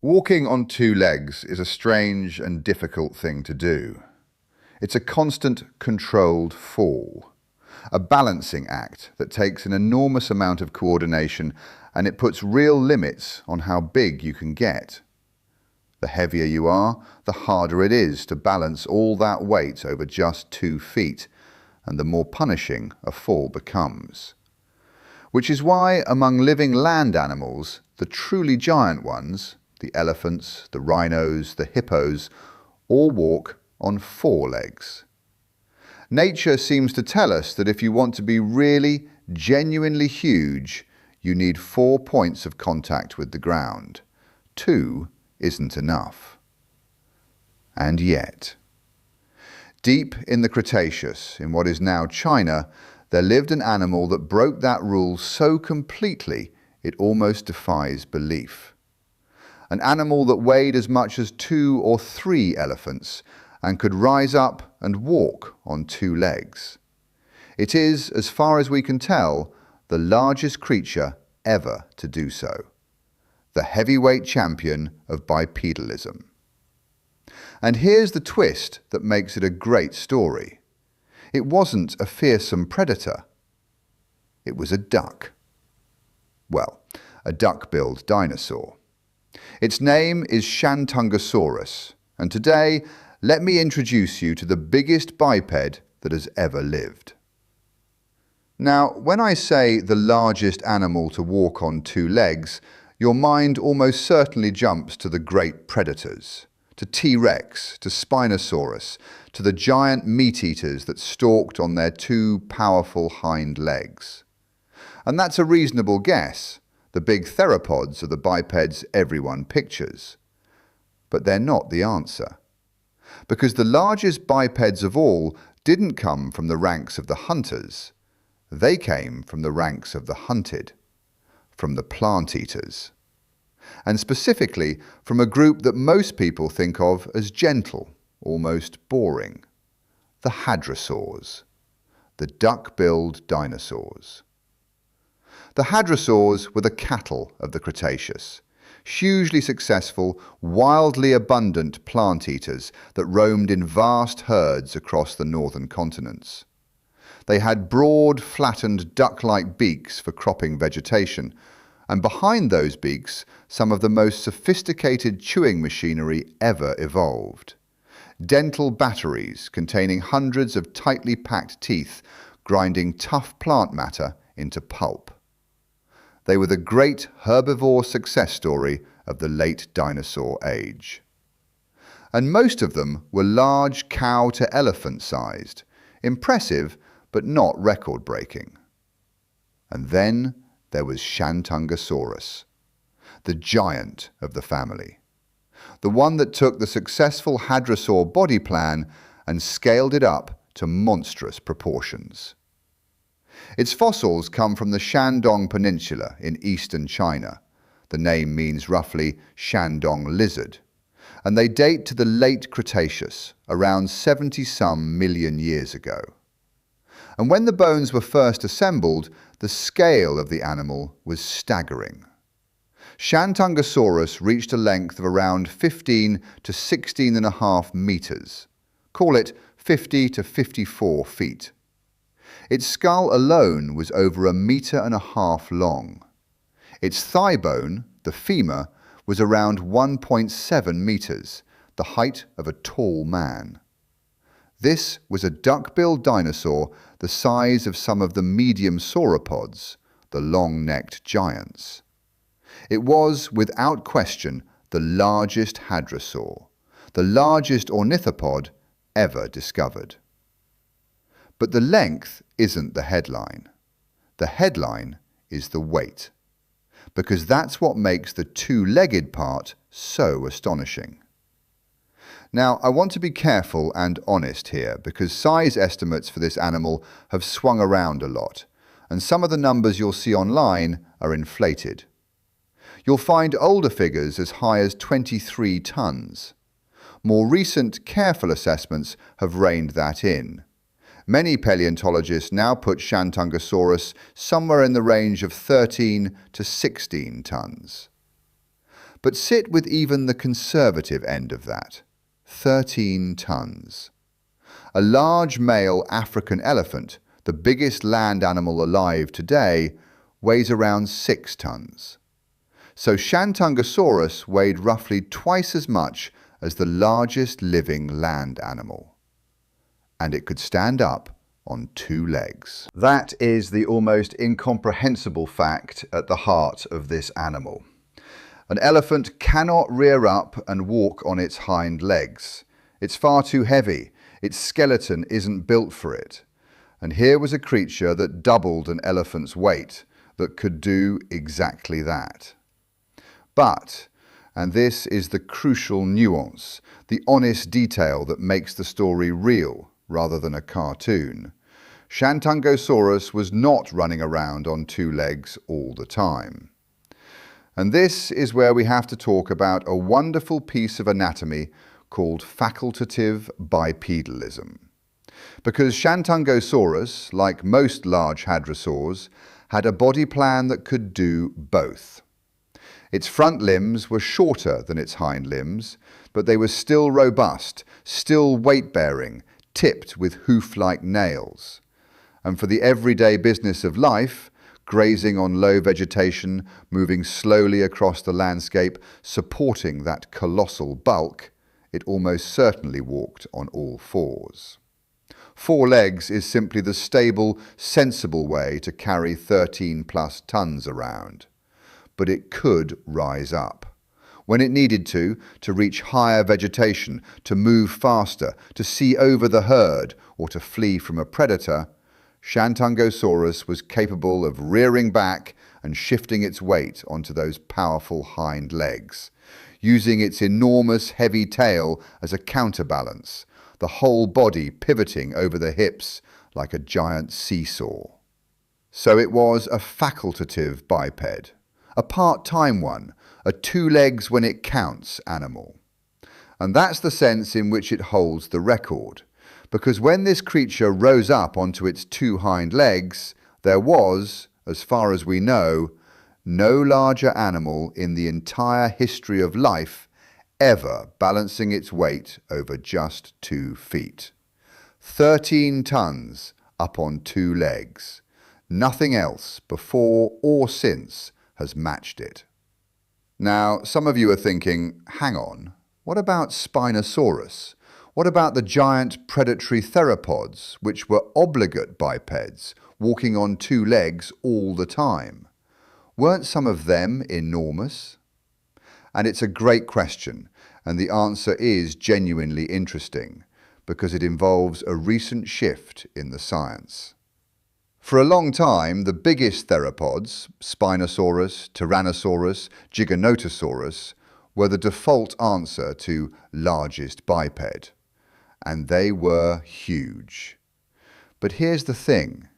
Walking on two legs is a strange and difficult thing to do. It's a constant, controlled fall, a balancing act that takes an enormous amount of coordination, and it puts real limits on how big you can get. The heavier you are, the harder it is to balance all that weight over just 2 feet, and the more punishing a fall becomes. Which is why, among living land animals, the truly giant ones, the elephants, the rhinos, the hippos, all walk on 4 legs. Nature seems to tell us that if you want to be really, genuinely huge, you need 4 points of contact with the ground. 2 isn't enough. And yet, deep in the Cretaceous, in what is now China, there lived an animal that broke that rule so completely it almost defies belief. An animal that weighed as much as 2 or 3 elephants and could rise up and walk on 2 legs. It is, as far as we can tell, the largest creature ever to do so. The heavyweight champion of bipedalism. And here's the twist that makes it a great story. It wasn't a fearsome predator. It was a duck. Well, a duck-billed dinosaur. Its name is Shantungosaurus, and today let me introduce you to the biggest biped that has ever lived. Now, when I say the largest animal to walk on 2 legs, your mind almost certainly jumps to the great predators, to T-Rex, to Spinosaurus, to the giant meat-eaters that stalked on their 2 powerful hind legs. And that's a reasonable guess. The big theropods are the bipeds everyone pictures. But they're not the answer. Because the largest bipeds of all didn't come from the ranks of the hunters. They came from the ranks of the hunted, from the plant-eaters. And specifically from a group that most people think of as gentle, almost boring. The hadrosaurs, the duck-billed dinosaurs. The hadrosaurs were the cattle of the Cretaceous, hugely successful, wildly abundant plant-eaters that roamed in vast herds across the northern continents. They had broad, flattened, duck-like beaks for cropping vegetation, and behind those beaks, some of the most sophisticated chewing machinery ever evolved. Dental batteries containing hundreds of tightly packed teeth, grinding tough plant matter into pulp. They were the great herbivore success story of the late dinosaur age. And most of them were large cow to elephant sized, impressive but not record-breaking. And then there was Shantungosaurus, the giant of the family. The one that took the successful hadrosaur body plan and scaled it up to monstrous proportions. Its fossils come from the Shandong Peninsula in eastern China. The name means roughly Shandong lizard. And they date to the late Cretaceous, around 70-some million years ago. And when the bones were first assembled, the scale of the animal was staggering. Shantungosaurus reached a length of around 15 to 16.5 meters. Call it 50 to 54 feet. Its skull alone was over 1.5 meters long. Its thigh bone, the femur, was around 1.7 meters, the height of a tall man. This was a duck-billed dinosaur the size of some of the medium sauropods, the long-necked giants. It was, without question, the largest hadrosaur, the largest ornithopod ever discovered. But the length isn't the headline. The headline is the weight, because that's what makes the 2-legged part so astonishing. Now, I want to be careful and honest here, because size estimates for this animal have swung around a lot, and some of the numbers you'll see online are inflated. You'll find older figures as high as 23 tons. More recent, careful assessments have reined that in. Many paleontologists now put Shantungosaurus somewhere in the range of 13 to 16 tons. But sit with even the conservative end of that, 13 tons. A large male African elephant, the biggest land animal alive today, weighs around 6 tons. So Shantungosaurus weighed roughly twice as much as the largest living land animal. And it could stand up on 2 legs. That is the almost incomprehensible fact at the heart of this animal. An elephant cannot rear up and walk on its hind legs. It's far too heavy. Its skeleton isn't built for it. And here was a creature that doubled an elephant's weight, that could do exactly that. But, and this is the crucial nuance, the honest detail that makes the story real rather than a cartoon, Shantungosaurus was not running around on 2 legs all the time. And this is where we have to talk about a wonderful piece of anatomy called facultative bipedalism. Because Shantungosaurus, like most large hadrosaurs, had a body plan that could do both. Its front limbs were shorter than its hind limbs, but they were still robust, still weight-bearing, tipped with hoof-like nails. And for the everyday business of life, grazing on low vegetation, moving slowly across the landscape, supporting that colossal bulk, it almost certainly walked on all 4s. 4 legs is simply the stable, sensible way to carry 13+ tons around. But it could rise up. When it needed to reach higher vegetation, to move faster, to see over the herd, or to flee from a predator, Shantungosaurus was capable of rearing back and shifting its weight onto those powerful hind legs, using its enormous heavy tail as a counterbalance, the whole body pivoting over the hips like a giant seesaw. So it was a facultative biped, a part-time one, a 2 legs when it counts animal. And that's the sense in which it holds the record, because when this creature rose up onto its 2 hind legs, there was, as far as we know, no larger animal in the entire history of life ever balancing its weight over just 2 feet. 13 tons up on 2 legs. Nothing else before or since has matched it. Now, some of you are thinking, hang on, what about Spinosaurus? What about the giant predatory theropods, which were obligate bipeds, walking on 2 legs all the time? Weren't some of them enormous? And it's a great question, and the answer is genuinely interesting, because it involves a recent shift in the science. For a long time, the biggest theropods, Spinosaurus, Tyrannosaurus, Giganotosaurus, were the default answer to largest biped. And they were huge. But here's the thing.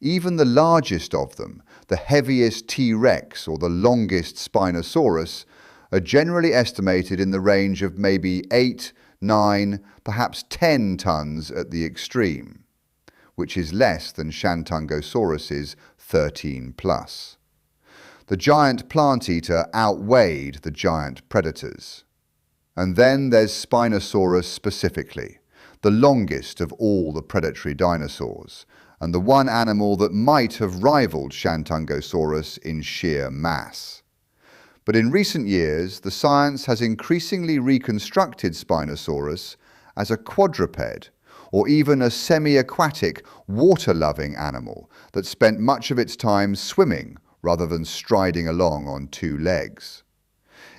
Even the largest of them, the heaviest T-Rex or the longest Spinosaurus, are generally estimated in the range of maybe 8, 9, perhaps 10 tons at the extreme, which is less than Shantungosaurus's 13+. The giant plant eater outweighed the giant predators. And then there's Spinosaurus specifically, the longest of all the predatory dinosaurs, and the one animal that might have rivaled Shantungosaurus in sheer mass. But in recent years, the science has increasingly reconstructed Spinosaurus as a quadruped, or even a semi-aquatic, water-loving animal that spent much of its time swimming rather than striding along on 2 legs.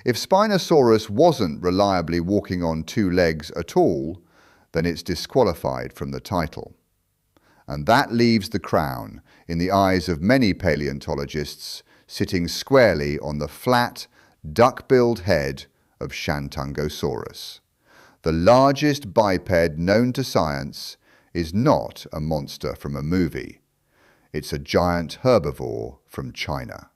If Spinosaurus wasn't reliably walking on 2 legs at all, then it's disqualified from the title. And that leaves the crown, in the eyes of many paleontologists, sitting squarely on the flat, duck-billed head of Shantungosaurus. The largest biped known to science is not a monster from a movie. It's a giant herbivore from China.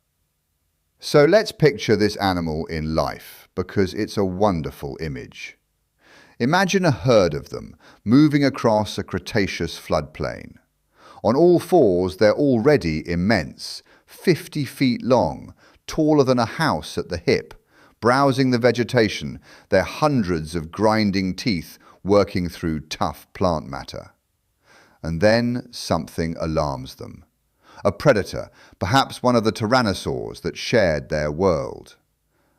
So let's picture this animal in life, because it's a wonderful image. Imagine a herd of them moving across a Cretaceous floodplain. On all 4s, they're already immense, 50 feet long, taller than a house at the hip, browsing the vegetation, their hundreds of grinding teeth working through tough plant matter. And then something alarms them. A predator, perhaps one of the tyrannosaurs that shared their world.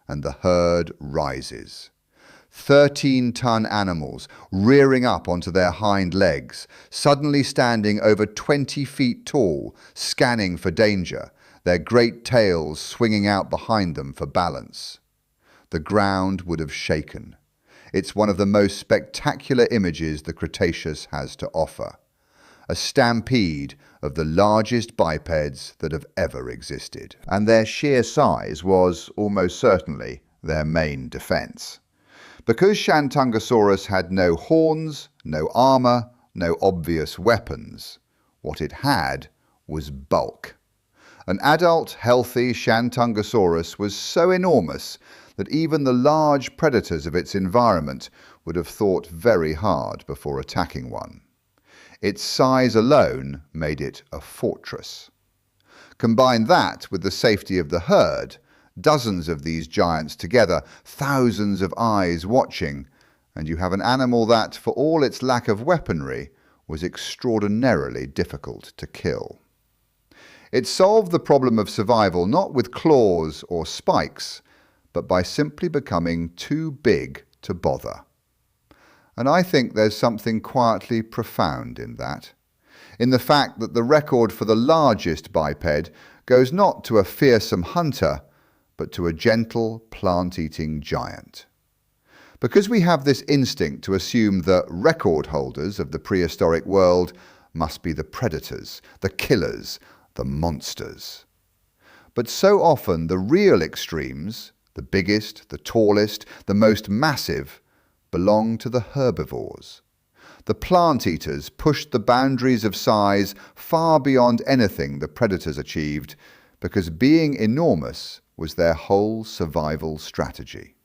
And the herd rises. 13-ton animals rearing up onto their hind legs, suddenly standing over 20 feet tall, scanning for danger, their great tails swinging out behind them for balance. The ground would have shaken. It's one of the most spectacular images the Cretaceous has to offer. A stampede of the largest bipeds that have ever existed. And their sheer size was almost certainly their main defense. Because Shantungosaurus had no horns, no armor, no obvious weapons, what it had was bulk. An adult, healthy Shantungosaurus was so enormous that even the large predators of its environment would have thought very hard before attacking one. Its size alone made it a fortress. Combine that with the safety of the herd, dozens of these giants together, thousands of eyes watching, and you have an animal that, for all its lack of weaponry, was extraordinarily difficult to kill. It solved the problem of survival not with claws or spikes, but by simply becoming too big to bother. And I think there's something quietly profound in that. In the fact that the record for the largest biped goes not to a fearsome hunter, but to a gentle plant-eating giant. Because we have this instinct to assume the record holders of the prehistoric world must be the predators, the killers, the monsters. But so often the real extremes, the biggest, the tallest, the most massive, belong to the herbivores. The plant-eaters pushed the boundaries of size far beyond anything the predators achieved, because being enormous was their whole survival strategy.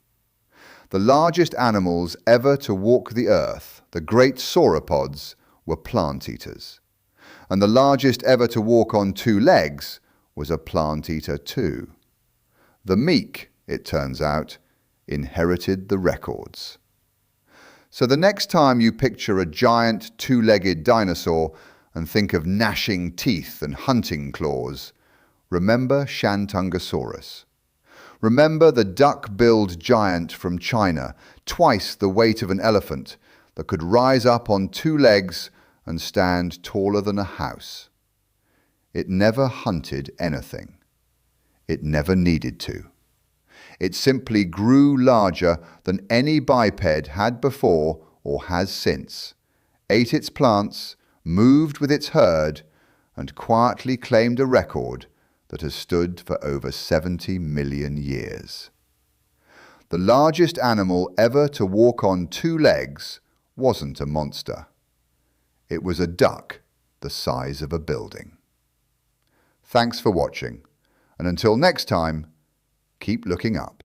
The largest animals ever to walk the earth, the great sauropods, were plant-eaters. And the largest ever to walk on two legs was a plant-eater too. The meek, it turns out, inherited the records. So the next time you picture a giant two-legged dinosaur and think of gnashing teeth and hunting claws, remember Shantungosaurus. Remember the duck-billed giant from China, twice the weight of an elephant, that could rise up on two legs and stand taller than a house. It never hunted anything. It never needed to. It simply grew larger than any biped had before or has since, ate its plants, moved with its herd, and quietly claimed a record that has stood for over 70 million years. The largest animal ever to walk on two legs wasn't a monster. It was a duck the size of a building. Thanks for watching, and until next time, keep looking up.